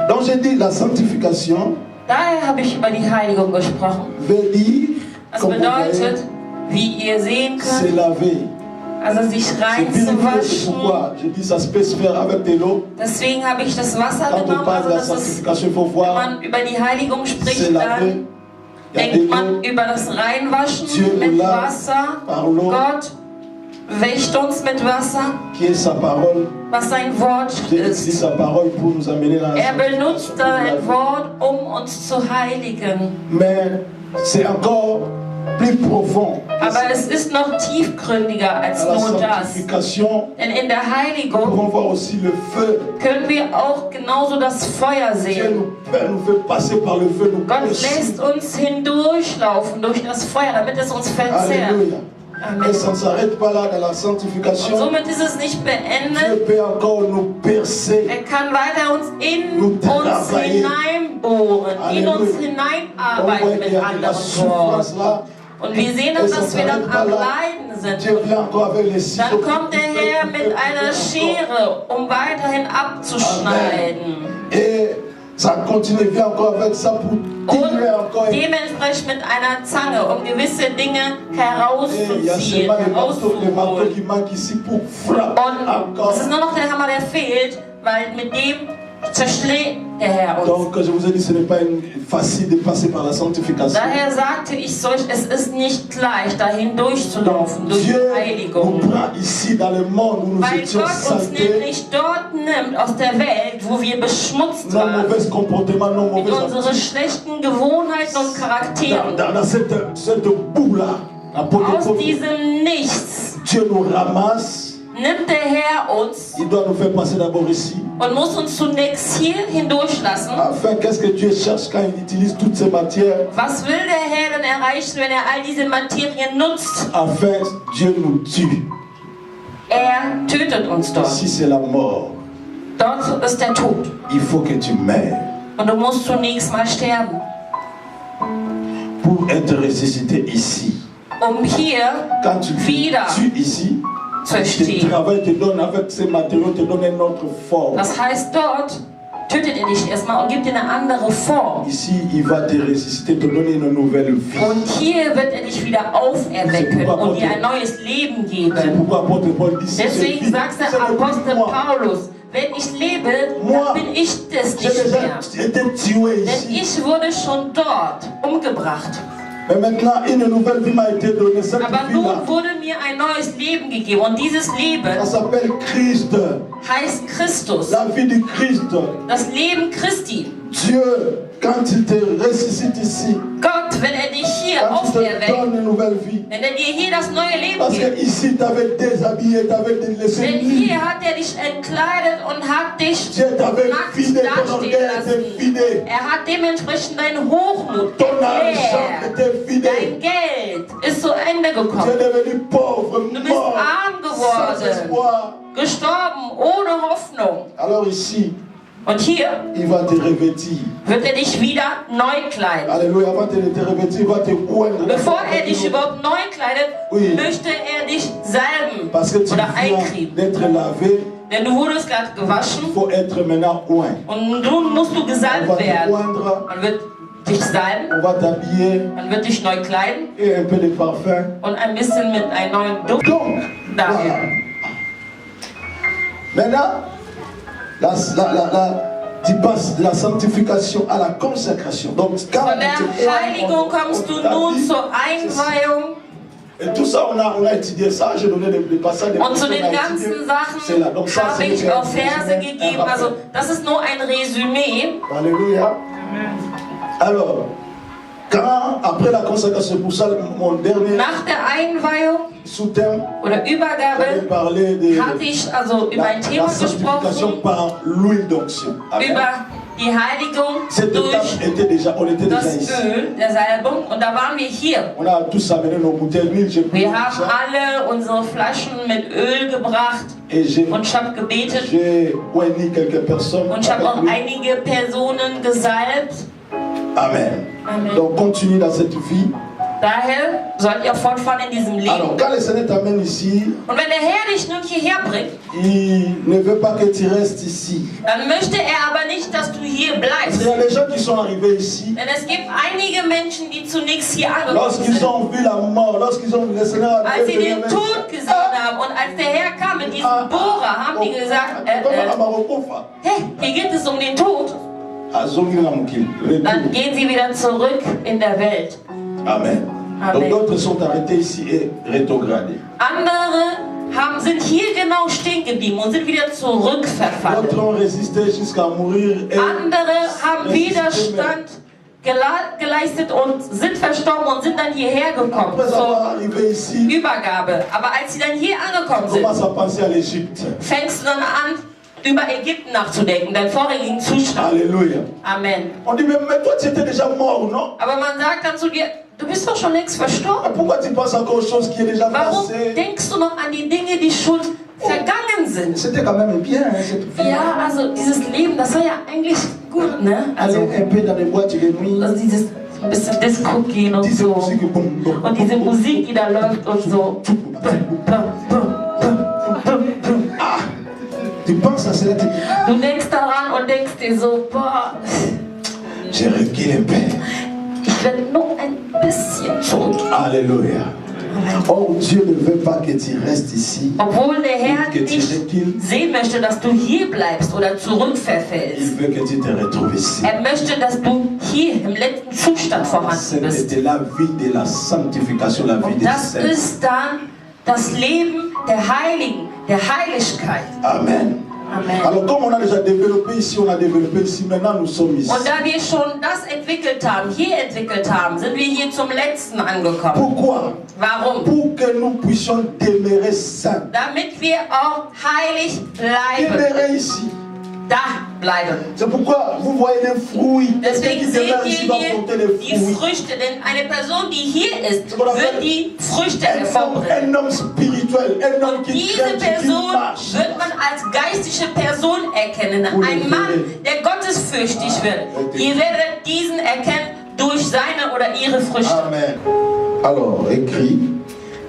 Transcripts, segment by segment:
Donc j'ai dit la sanctification. Daher habe ich über die Heiligung gesprochen. Veut dire, Das bedeutet, wie ihr sehen se könnt, laver. also sich reinzuwaschen. Pourquoi je dis ça se peut se faire avec de l'eau. Deswegen habe ich das Wasser Quand on genommen. parle Also de la das ist, sanctification, il faut wenn voir man über die Heiligung se spricht, laver. dann Il y a de denkt l'eau man über das Reinwaschen Dieu nous mit lave Wasser. par l'eau Gott wäscht uns mit Wasser, qui est sa parole. was sein Wort J'ai utilisé ist. sa parole pour nous amener dans la Er benutzt sanctification. sein Wort, um uns zu heiligen. Mais c'est encore plus profond. Aber es ist noch tiefgründiger als Dans la nur das. sanctification, Denn in der nous Heiligung pouvons voir aussi le feu. können wir auch genauso das Feuer Dieu sehen. nous fait passer par le feu. Nous Gott aussi. lässt uns hindurchlaufen durch das Feuer, damit es uns verzehrt. Alléluia. Amen. Et ça ne s'arrête pas là dans la Und sanctification. somit ist es nicht Dieu beendet. peut encore nous percer. Er kann weiter uns in Nous uns travailler. hineinbohren, in uns Alléluia. On hineinarbeiten voit qu'il mit y a de la anderen souffrance Worten. là. Und wir sehen dann, dass wir dann am Leiden sind. Dieu vient encore avec les ciseaux. Dann kommt der Herr mit einer Schere, um weiterhin abzuschneiden. Et ça continue, vient encore avec ça pour Und tirer encore. Et dementsprechend mit einer Zange, um gewisse Dinge il y a herauszuziehen, seulement les marteaux herauszuholen. qui manquent ici pour frapper Und encore. es ist nur noch der Hammer, der fehlt, weil mit dem zerschlägt der Herr uns. Donc je vous ai dit, ce n'est pas facile de passer par la sanctification. Daher sagte ich euch, es ist nicht leicht, dahin durchzulaufen, durch Dieu die nous Heiligung. prend ici dans le monde où nous Weil étions Gott uns saltés, nämlich dort nimmt, aus der Welt, wo wir beschmutzt nos waren, mauvais comportements, nos mit mauvais unseren schlechten Gewohnheiten und Charakteren. dans cette boue-là, Aus diesem Nichts Dieu nous ramasse. nimmt der Herr uns Il doit nous faire passer d'abord ici. und muss uns zunächst hier hindurchlassen. Enfin, qu'est-ce que Dieu cherche quand il utilise toutes ces matières? Was will der Herr denn erreichen, wenn er all diese Materien nutzt? Enfin, Dieu nous tue. Er tötet uns dort. Ici, c'est la mort. Dort ist der Tod. Il faut que tu meurs Und du musst zunächst mal sterben, pour être ressuscité ici. um hier Quand tu wieder tues ici, zu le stehen. travail te donne avec ces matériaux, te donne une autre forme. Das heißt, dort tötet er dich erstmal und gibt dir eine andere Form. Ici, il va te ressusciter, te donner une nouvelle vie. Und hier wird er dich wieder auferwecken und dir ein neues Leben C'est geben. pourquoi apôtre Paul dit, si je Deswegen vis, sagt ce der n'est plus Apostel moi. Paulus, wenn ich lebe, dann bin ich das J'ai nicht déjà mehr. été tué Denn ici. ich wurde schon dort umgebracht. Mais maintenant, une nouvelle vie m'a été donnée. Cette Aber vie-là, nun wurde mir ein neues Leben gegeben. Und dieses Leben ça s'appelle Christ. heißt Christus. La vie du Christ. Das Leben Christi. Dieu, quand il te ressuscite ici, Gott, wenn er dich hier quand il te auferweckt, donne une nouvelle vie, wenn er dir hier das neue Leben parce gibt. que ici, tu avais déshabillé, tu avais laissé Denn nu. hier hat er dich entkleidet und hat dich Dieu t'avait nackt vidé, ton dastehen orgueil était lassen. vidé, Er hat dementsprechend deinen Hochmut ton argent leer. était vidé. Dein Geld ist zu Ende Tu es gekommen. devenu pauvre, Du bist mort, arm sans geworden, espoir. gestorben, ohne Hoffnung. Alors ici, Und hier il va te revêtir. wird er dich wieder neu kleiden. Alléluia, avant de te revêtir, il va te oindre. Bevor er dich überhaupt neu kleidet, Oui. möchte er dich salben Parce que tu oder viens eincremen. d'être lavé, Denn du wurdest gerade il gewaschen faut être maintenant oint. und nun musst du On gesalbt va te werden. oindre, Man wird dich salben, on va t'habiller man wird dich neu kleiden et un peu de parfum. und ein bisschen mit einem neuen Duft. Donc, Daher. voilà. Maintenant, tu passes de la sanctification à la consécration. Donc, quand Von der Heiligung kommst du nun zur Einweihung. Et tout ça, on a étudié ça, j'ai donné des passages. Und zu den ganzen Sachen habe ich auch Verse gegeben. Also das ist nur ein Resümee. Alléluia. Alors, quand, après la consécration, pour ça, mon dernier Nach der Einweihung sous-thème, oder j'avais Übergabe parlé de hatte ich also über ein Thema la sanctification gesprochen, par l'huile d'onction. Amen. über die Heiligung Cette étape durch était déjà, on était déjà das ici. Öl der Salbung. Und da waren wir hier. On a tous amené nos bouteilles d'huile. J'ai pris Wir ça haben alle unsere Flaschen mit Öl gebracht et j'ai und ich habe gebetet oigné quelques personnes. und ich habe avec auch lui. einige Personen gesalbt. Amen. Amen. Donc continue dans cette vie. Daher sollt ihr fortfahren in diesem Leben. Alors quand le Seigneur t'amène ici, Und wenn der Herr dich nun hierher bringt, il ne veut pas que tu restes ici. dann möchte er aber nicht, dass du hier Parce bleibst. qu'il y a des gens qui sont arrivés ici. Denn es gibt einige Menschen, die zunächst hier angekommen Lorsqu'ils sind. ont vu la mort, lorsqu'ils ont vu le Seigneur, Als sie den Tod gesehen haben und als der Herr kam mit diesem Bohrer, haben die gesagt, hey, hier geht es um den Tod. Dann gehen sie wieder zurück in der Welt. Amen. Donc d'autres sont arrêtés ici et rétrogradés. Andere sind hier genau stehen geblieben und sind wieder zurückverfallen. D'autres ont résisté jusqu'à mourir. Andere haben Widerstand geleistet und sind verstorben und sind dann hierher gekommen zur Übergabe. Aber als sie dann hier angekommen sind, fängst du dann an, über Ägypten nachzudenken, deinen vorigen Zustand. Halleluja. Amen. On dit, mais toi tu étais déjà mort, non? Aber man sagt dann zu dir, du bist doch schon längst verstorben. Pourquoi tu penses encore aux choses qui est déjà Warum passées? denkst du noch an die Dinge, die schon vergangen sind? C'était quand même bien, hein, cette vie. Ja, also dieses Leben, das war ja eigentlich gut, ne? Aller un peu dans les boîtes de nuit. Also dieses bisschen Disco gehen und so. Und diese Musik, die da läuft und so. Tu penses à cela? Du denkst daran und denkst dir so, boah, je recule un peu. ich werde nur ein bisschen tot. Alléluia. Oh, Dieu ne veut pas que tu restes ici. Obwohl der Herr nicht sehen möchte, dass du hier bleibst oder zurückverfällst. Il veut que tu te retrouves ici. Er möchte, dass du hier im letzten Zustand vorhanden bist. C'est la vie de la sanctification, la vie des Das saints. ist dann das Leben der Heiligen, der Heiligkeit. Amen. Amen. Alors comme on a déjà développé ici, on a développé ici, maintenant nous sommes ici. Und da wir schon das entwickelt haben, hier entwickelt haben, sind wir hier zum Letzten angekommen. Pourquoi? Warum? Pour que nous puissions demeurer saints. Damit wir auch heilig bleiben. Demeurer ici. Da bleiben. C'est pourquoi vous voyez les fruits. Deswegen seht ihr hier die fruits. Früchte, denn eine Person, die hier ist, wird die Früchte hervorbringen. Un homme spirituel, un homme qui Diese craint, qui Person marche. wird man als geistige Person erkennen. Ein Mann, der gottesfürchtig wird. Ihr werdet diesen erkennen durch seine oder ihre Früchte. Amen. Alors, écris.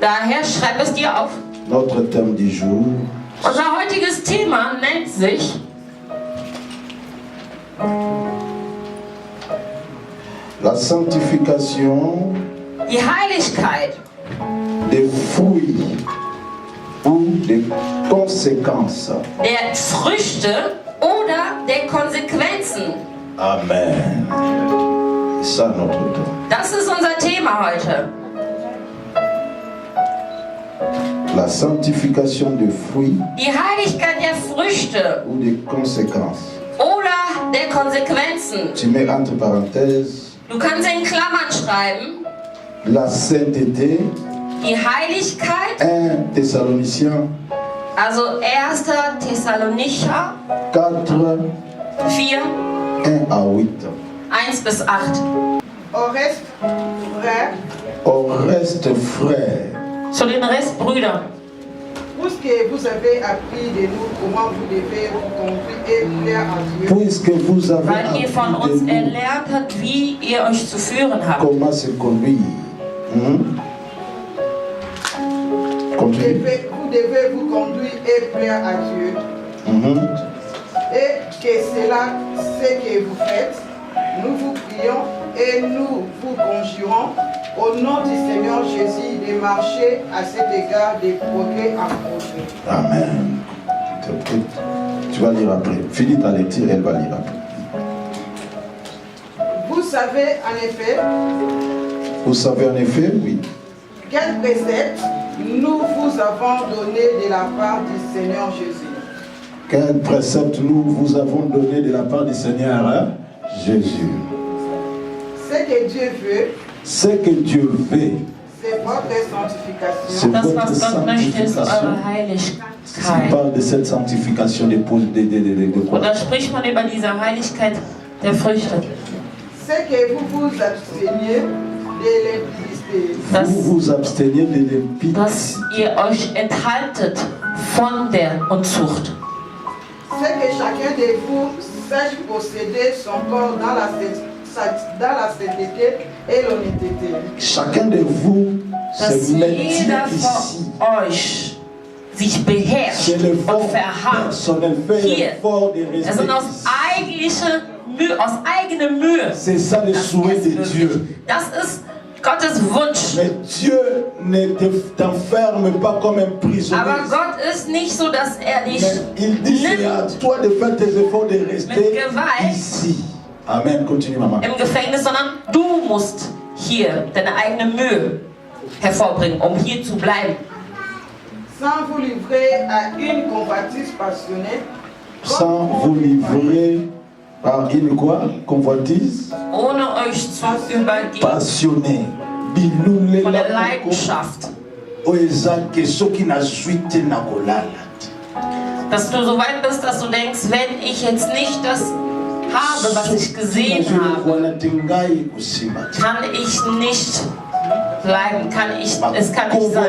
Daher schreib es dir auf. Notre thème du jour. Unser heutiges Thema nennt sich La sanctification die Heiligkeit des fruits ou des conséquences. der Früchte oder der Konsequenzen. Amen. C'est ça notre thème. Das ist unser Thema heute. La sanctification des fruits Die Heiligkeit der Früchte ou des conséquences. oder der Konsequenzen. Tu mets entre parenthèses Du kannst in Klammern schreiben, la sainteté, die Heiligkeit, 1 Thessaloniciens also 1. Thessalonicher 4, 4, 1 à 8. 1 bis 8. Au reste, frères, Au reste, frères, Zu den Restbrüdern. puisque vous avez appris de nous comment vous devez vous conduire et plaire à Dieu, puisque vous avez Weil ihr von appris uns de nous erlernt habt, wie ihr euch zu führen habt. comment se conduire. Continue. vous devez vous conduire et plaire à Dieu. Et que cela, ce que vous faites, nous vous prions et nous vous conjurons au nom du Seigneur Jésus de marcher à cet égard des progrès approchés. Amen. Tu vas lire après. Finis ta lecture, elle va lire après. Vous savez en effet, Oui. quel précepte nous vous avons donné de la part du Seigneur Jésus. Quel précepte nous vous avons donné de la part du Seigneur Jésus. Ce que Dieu veut, Ce que Dieu veut, c'est votre sanctification. c'est Das, votre was Gott möchte, ist sanctification. eure Il Heiligkeit. parle de cette sanctification de quoi? Und da spricht man über diese Heiligkeit der Früchte. C'est que vous vous absteniez de l'impudicité. Dass, Vous vous abstenez de l'impudicité. dass ihr euch enthaltet von der Unzucht. C'est que chacun de vous sache posséder son corps dans la dans la sainteté et l'honnêteté. Chacun de vous se maintient ici. Euch sich beherrscht und verharrt hier. Das sind aus eigener Mühe. C'est ça le souhait de Dieu. Das ist Gottes Wunsch. Mais Dieu ne t'enferme pas comme un prisonnier. Aber Gott ist nicht so, dass dich il dit c'est à toi de faire tes efforts de rester ici. Amen. Continue, Maman. Im Gefängnis, sondern du musst hier deine eigene Mühe hervorbringen, um hier zu bleiben. Sans vous livrer à une convoitise passionnée. Sans vous livrer à une quoi? Convoitise? Ohne euch zu übergeben. Passionné. Von der Leidenschaft. Dass du so weit bist, dass du denkst, wenn ich jetzt nicht das habe, was ich gesehen habe, kann ich nicht bleiben, es kann nicht sein.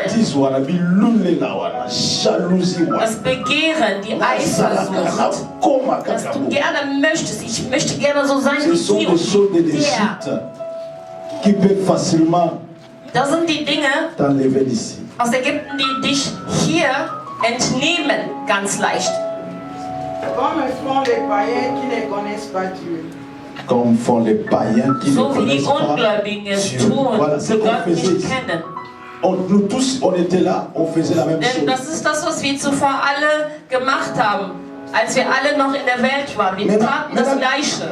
Das Begehren, die Eifersucht, dass du gerne möchtest, ich möchte gerne so sein wie die das sind die Dinge aus Ägypten, die dich hier entnehmen, ganz leicht. Comme font les païens qui ne connaissent pas Dieu. Voilà ce qu'on faisait. Nous tous, on était là, on faisait la même chose. Das ist das, was wir zuvor alle gemacht haben, als wir alle noch in der Welt waren. Wir taten das Gleiche.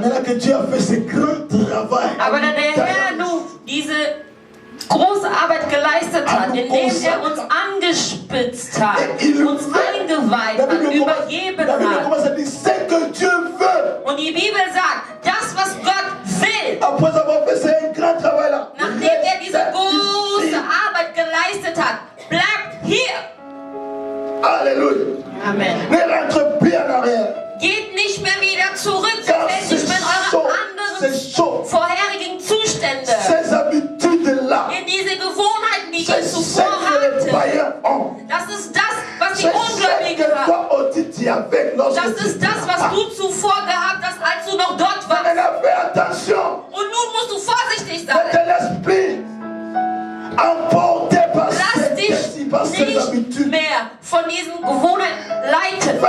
Aber da der Herr nun diese große Arbeit geleistet hat, indem er uns angespitzt hat, uns eingeweiht hat, übergeben hat. Und die Bibel sagt, das, was Gott will, nachdem er diese große Arbeit geleistet hat, bleibt hier. Halleluja. Amen. Geht nicht mehr wieder zurück, verfällt nicht mehr in eure anderen vorherigen Zustände. In diese Gewohnheiten, die ihr zuvor hattet. Das ist das, was die Ungläubigen haben. Das ist das, was du zuvor gehabt hast, als du noch dort warst. Und nun musst du vorsichtig sein. Lass dich nicht mehr von diesen Gewohnheiten leiten.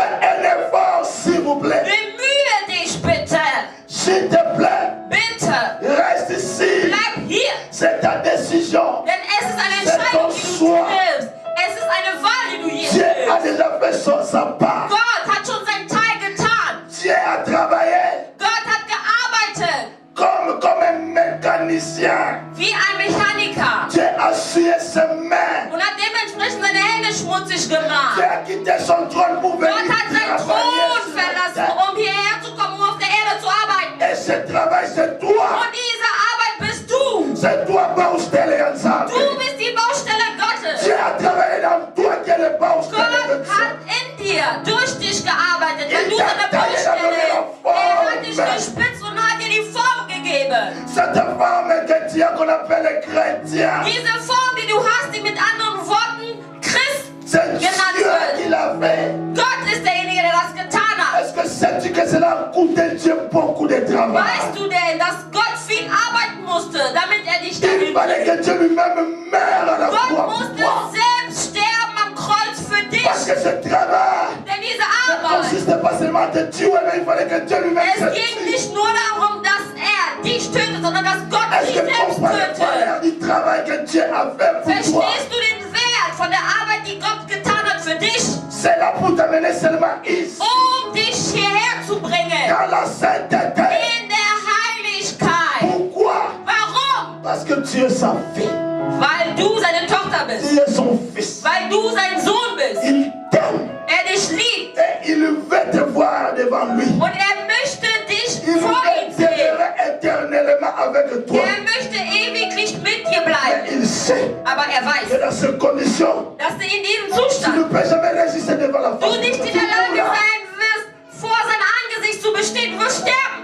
Bemühe dich bitte. Bitte. Bleib hier. Denn es ist eine Entscheidung, die du triffst. Es ist eine Wahl, die du hier triffst. Gott hat schon seinen Teil getan. Gott hat gearbeitet. Wie ein Mechaniker. Und hat dementsprechend seine Hände schmutzig gemacht. Gott hat seinen Thron verlassen, um hierher zu kommen, um auf der Erde zu arbeiten. Und diese Arbeit bist du. Du bist die Baustelle Gottes. Gott hat in dir, durch dich gearbeitet, weil du seine Baustelle. Er hat dich gespitzt und hat dir die Form gegeben. Diese Form, die du hast, die mit anderen Worten Christ genannt wird. Gott ist derjenige, der das getan hat. Weißt du denn, dass Gott viel arbeiten musste, damit er dich dahin bringt? Gott musste selbst sterben am Kreuz für dich. Denn diese Arbeit, es ging nicht nur darum, dass er dich tötet, sondern dass Gott dich selbst tötet. Verstehst du den Wert von der Arbeit, die Gott getan hat für dich? Um dich hierher zu bringen. In der Heiligkeit. Warum? Weil du seine Tochter bist. Weil du sein Sohn bist. Er dich liebt. Und er möchte dich vor ihm sehen. Er möchte ewiglich mit dir bleiben. Aber er weiß, dass du in diesem Zustand du nicht in der Lage sein wirst, vor sein Angesicht zu bestehen. Du wirst sterben.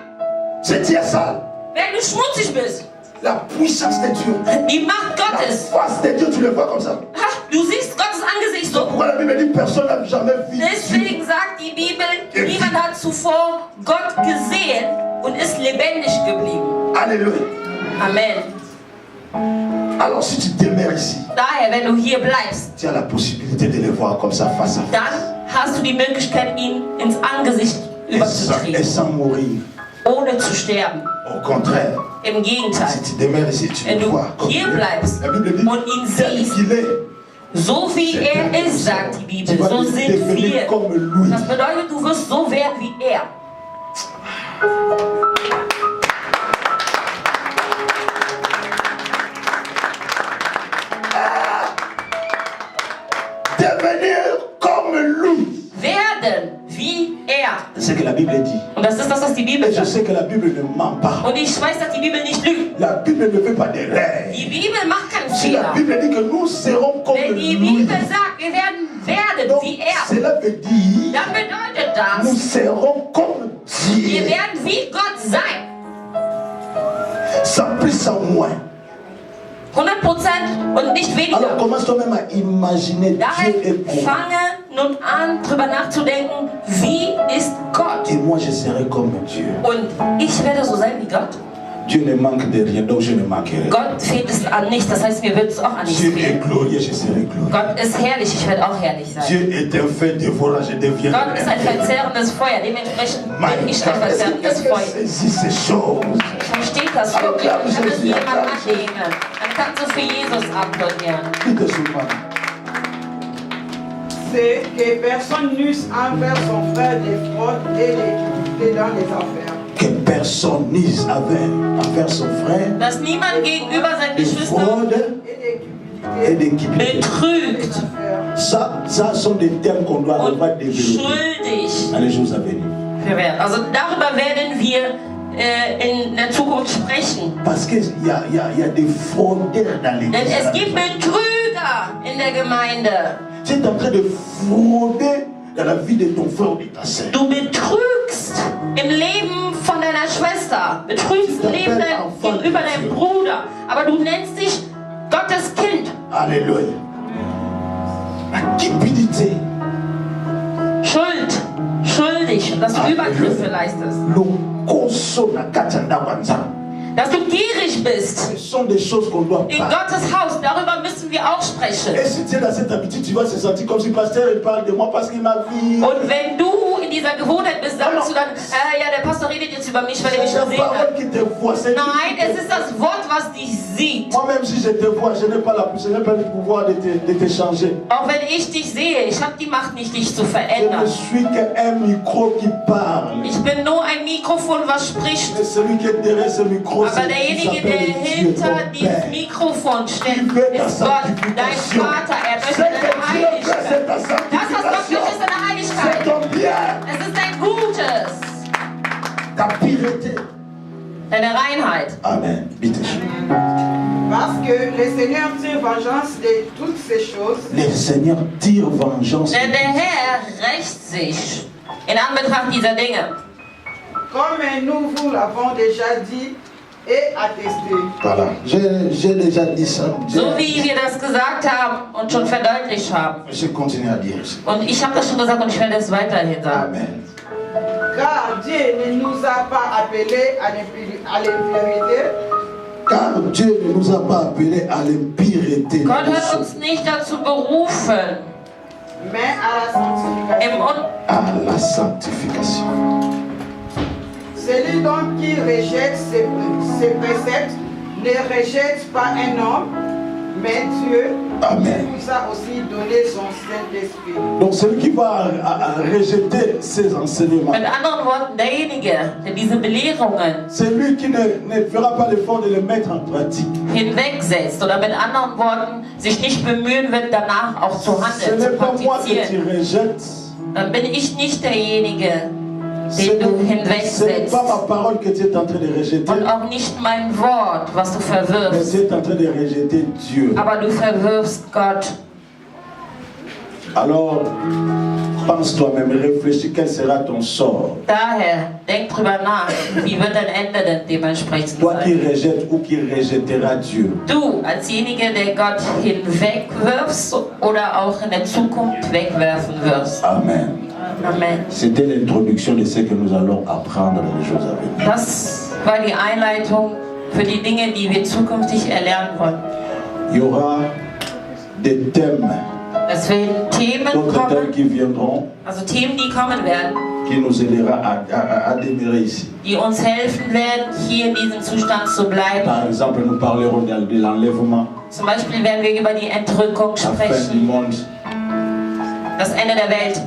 Wenn du schmutzig bist. La puissance de Dieu. Die Macht Gottes. La face de Dieu, tu le vois comme ça. Du siehst Gottes Angesicht so. Pourquoi la Bible dit personne n'a jamais vu Dieu? Deswegen sagt die Bibel, niemand hat zuvor Gott gesehen und ist lebendig geblieben. Alléluia. Amen. Alors si tu demeures ici, Daher, wenn du hier bleibst, tu as la possibilité de les voir comme ça face à face. dann hast du die Möglichkeit, ihn ins Angesicht Et überzutreten, sans mourir. ohne zu sterben. Au contraire, Im Gegenteil, si tu demeures ici, tu wenn le du vois comme hier il est. bleibst La Bible dit, und ihn tel siehst, qu'il est, so wie er ist, sagt die tu Bibel, vas so sind wir. devenir comme lui. Das bedeutet, du wirst so werden wie er. Devenir comme lui. Werden wie er. C'est ce que la Bible dit. Und das ist das, was die Bibel Et je sagt. sais que la Bible ne ment pas. Und ich weiß, dass die Bibel nicht lügt. La Bible ne fait pas d'erreur. Die Bibel macht keinen Si la Fehler. Bible dit que nous serons comme Wenn die lui, Bibel sagt, wir werden donc wie er, cela veut dire dann bedeutet nous das, serons comme wir Dieu, werden wie Gott sein. sans plus, sans moins. 100% und nicht Alors weniger. commence toi-même à imaginer Dieu Daher est pour moi. fange nun an, drüber nachzudenken, wie ist Gott? Et moi je serai comme Dieu. Und ich werde so sein wie Gott. Dieu ne manque de rien, donc je ne manquerai. Gott fehlt es an nichts, das heißt, mir wird es auch an nichts Dieu est fehlen. glorieux, je serai glorieux. Gott ist herrlich, ich werde auch herrlich sein. Dieu est un feu dévorant, je deviendrai. Gott ist ein verzehrendes Feuer, dementsprechend bin ich ein verzehrendes Feuer. Saisis ces choses. Versteht das wirklich? Und kann es jemand annehmen? Dann kannst du für Jesus applaudieren. Dites souvent. C'est que personne n'use envers son frère des fraudes et l'iniquité dans les affaires. Que personne n'use envers son frère Dass niemand gegenüber seinen des Geschwistern fraudes et Et d'inquiétude. betrügt Ça sont des thèmes qu'on doit und devoir développer schuldig dans les jours à venir. wird. Also darüber werden wir in der Zukunft sprechen. Parce qu'il y a des fraudeurs dans Denn l'église. es gibt Betrüger in der Gemeinde. Tu es en train de frauder dans la vie de ton frère ou de ta sœur. Du betrügst im Leben von deiner Schwester, betrügst im Leben gegenüber deinem Bruder, aber du nennst dich Gottes Kind. Alléluia. La cupidité. Schuldig, dass du Übergriffe leistest, Lokoso na katanda wanza. dass du gierig bist. Ce sont des choses qu'on doit In parler. Gottes Haus, darüber müssen wir auch sprechen. Et si tu es dans cette habitude, tu vas se sentir comme si le pasteur il parle de moi parce qu'il m'a vu. Und wenn du in dieser Gewohnheit bist, sagst du dann, ja, der Pastor redet jetzt über mich, weil er mich C'est la gesehen hat. parole qui te voit. C'est Nein, es ist das Wort, was dich sieht. moi-même, si je te vois, je n'ai pas le pouvoir de te changer. Auch wenn ich dich sehe, ich habe die Macht nicht, dich zu Je ne verändern. suis qu'un micro qui parle. Ich bin nur ein Mikrofon, was spricht. Mais celui qui est derrière ce micro, Aber c'est qui derjenige, der s'appelle Dieu, hinter ton diesem Père. Mikrofon steht, Il veut ta ist Gott, dein sanctification. Vater. Er möchte Ce que deine Dieu veut, Heiligkeit. c'est ta Das, was Gott sanctification. möchte, ist deine C'est Heiligkeit. ton bien, Es ist dein Gutes, ta pureté. deine Reinheit. Amen. Bitte schön. parce que le Seigneur tire vengeance de toutes ces choses. Le Seigneur tire vengeance. Denn der Herr rächt sich in Anbetracht dieser Dinge. Comme nous vous l'avons déjà dit et attesté. Voilà. J'ai déjà dit ça. So wie wir das gesagt haben und schon verdeutlicht haben. Je continue à dire ça. Und ich habe das schon gesagt und ich werde es weiterhin sagen. Amen. Car Dieu ne nous a pas appelés à l'impurité, Car Dieu ne nous a pas appelés à l'impureté. Gott hat uns nicht dazu berufen, mais à la sanctification. À la sanctification. Celui donc qui rejette ses préceptes ne rejette pas un homme, mais Dieu Amen. nous a aussi donné son Saint-Esprit. Donc celui qui va rejeter ces enseignements, mit anderen Worten, derjenige, der diese Belehrungen c'est lui qui ne fera pas l'effort de les mettre en pratique. hinwegsetzt oder mit anderen Worten sich nicht bemühen wird, danach auch zu Ce handeln, zu n'est pas moi que tu praktizieren, rejettes. dann bin ich nicht derjenige, Ce den du n'est hinwegsetzt. pas ma parole que tu es en train de rejeter, Und auch nicht mein Wort, was du mais verwirfst. tu es en train de rejeter Dieu. Aber du verwirfst Gott. Alors, Pense toi-même, réfléchis, quel sera ton sort. Daher, denk drüber nach, wie wird dein Ende denn dementsprechend Toi qui sein? rejettes ou qui rejettera Dieu. Du, als derjenige, der Gott hinwegwirfst oder auch in der Zukunft wegwerfen wirst. Amen. Amen. C'était l'introduction de ce que nous allons apprendre dans les jours à venir. Das war die Einleitung für die Dinge, die wir zukünftig erlernen wollen. Il y aura des thèmes, Es werden Themen d'autres thèmes kommen, qui viendront, also Themen, die kommen werden, qui nous aidera à demeurer ici. die uns helfen werden, hier in diesem Zustand zu bleiben. Par exemple, nous parlerons de l'enlèvement, Zum Beispiel werden wir über die Entrückung la fin du sprechen, monde, das Ende der Welt,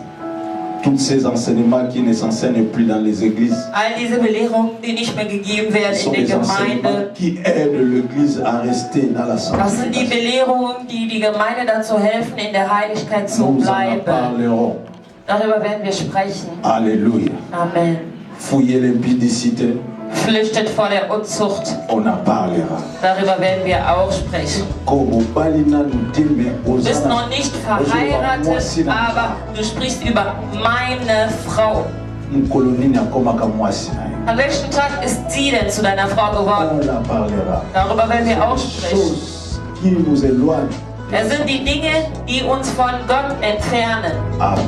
tous ces enseignements qui ne s'enseignent plus dans les églises. all diese Belehrungen, die nicht mehr gegeben werden Ce sont in der des enseignements Gemeinde. qui aident l'Église à rester dans la Das sind die sanctification. Belehrungen, die die Gemeinde dazu helfen, in der Heiligkeit zu Nous en bleiben. parlerons. Darüber werden wir sprechen. Alléluia. Amen. Fouiller l'impudicité, Flüchtet vor der Unzucht. on en parlera. Darüber werden wir auch sprechen. Comme Balina nous dit, mais Du aux bist noch nicht verheiratet, aber du sprichst über meine Frau. An welchem Tag ist sie denn zu deiner Frau geworden? On en parlera. Darüber werden wir auch sprechen. Choses qui nous éloignent. Es sind die Dinge, die uns von Gott entfernen. Amen.